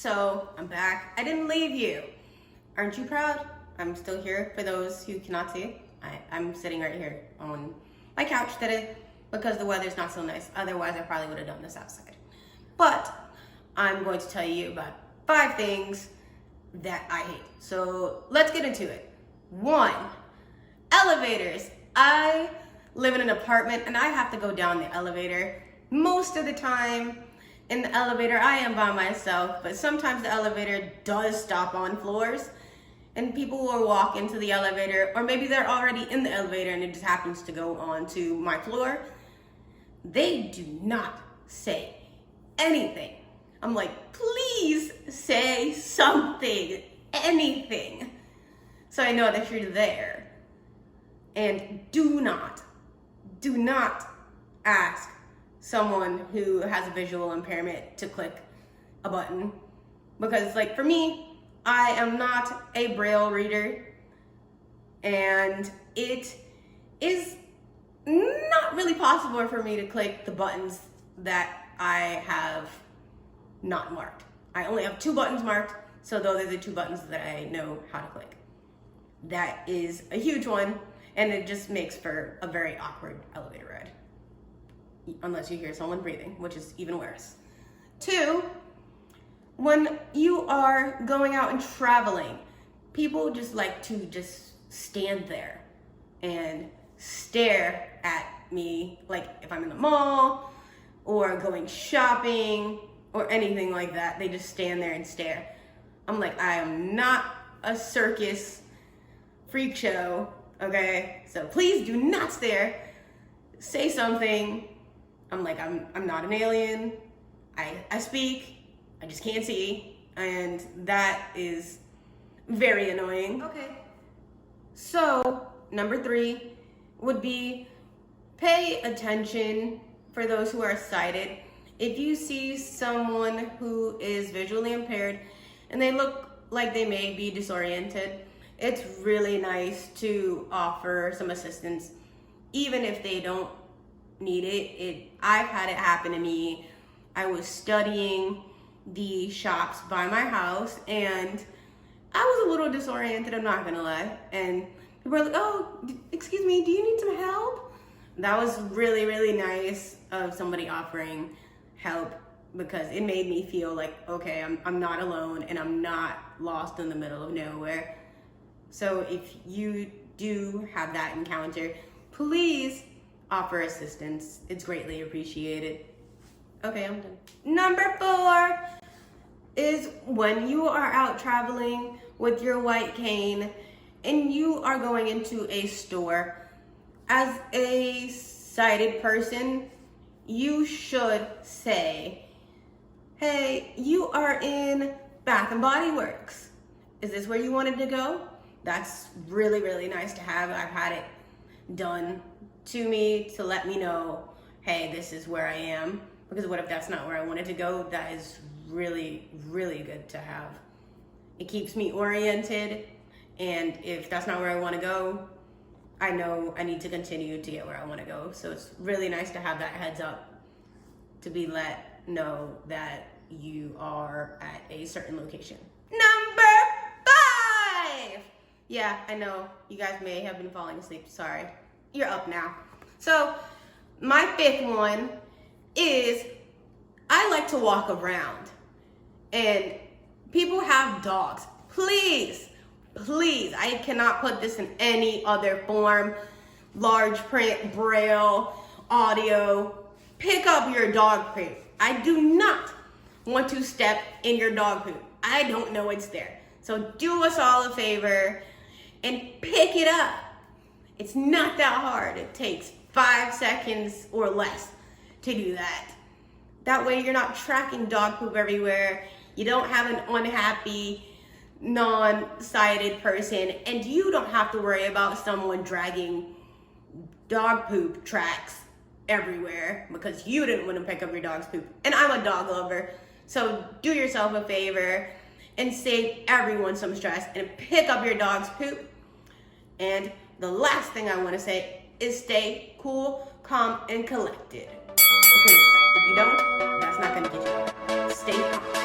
So I'm back. I didn't leave you. Aren't you proud? I'm still here for those who cannot see. I'm sitting right here on my couch today because the weather's not so nice. Otherwise, I probably would have done this outside. But I'm going to tell you about 5 things that I hate. So let's get into it. 1, elevators. I live in an apartment and I have to go down the elevator. Most of the time in the elevator, I am by myself, but sometimes the elevator does stop on floors and people will walk into the elevator, or maybe they're already in the elevator and it just happens to go on to my floor. They do not say anything. I'm like, please say something, anything, so I know that you're there. And do not ask someone who has a visual impairment to click a button, because like for me, I am not a Braille reader and it is not really possible for me to click the buttons that I have not marked. I only have 2 buttons marked, so those are the 2 buttons that I know how to click. That is a huge one, and it just makes for a very awkward elevator ride. Unless you hear someone breathing, which is even worse. 2, when you are going out and traveling, people just like to just stand there and stare at me, like if I'm in the mall or going shopping or anything like that. They just stand there and stare. I'm like, I am not a circus freak show, okay? So please do not stare. Say something. I'm like, I'm not an alien. I speak, I just can't see, and that is very annoying. Okay. So, number 3 would be pay attention for those who are sighted. If you see someone who is visually impaired and they look like they may be disoriented, it's really nice to offer some assistance, even if they don't need it. I've had it happen to me. I was studying the shops by my house and I was a little disoriented, I'm not gonna lie. And people were like, oh, excuse me, do you need some help? That was really, really nice of somebody offering help, because it made me feel like, okay, I'm not alone and I'm not lost in the middle of nowhere. So if you do have that encounter, please offer assistance. It's greatly appreciated. Okay, I'm done. Number 4 is when you are out traveling with your white cane and you are going into a store. As a sighted person, you should say, hey, you are in Bath and Body Works. Is this where you wanted to go? That's really, really nice to have. I've had it done to me to let me know, hey, this is where I am. Because what if that's not where I wanted to go? That is really, really good to have. It keeps me oriented, and if that's not where I want to go, I know I need to continue to get where I want to go. So it's really nice to have that heads up, to be let know that you are at a certain location. Number 5! Yeah, I know, you guys may have been falling asleep, sorry. You're up now. So, my 5th one is I like to walk around and people have dogs. Please, I cannot put this in any other form. Large print, Braille, audio. Pick up your dog poop. I do not want to step in your dog poop. I don't know it's there. So do us all a favor and pick it up. It's not that hard. It takes 5 seconds or less to do that. That way you're not tracking dog poop everywhere. You don't have an unhappy, non-sighted person, and you don't have to worry about someone dragging dog poop tracks everywhere because you didn't want to pick up your dog's poop. And I'm a dog lover, so do yourself a favor and save everyone some stress and pick up your dog's poop. And the last thing I want to say is stay cool, calm, and collected. Because if you don't, that's not going to get you there. Stay calm.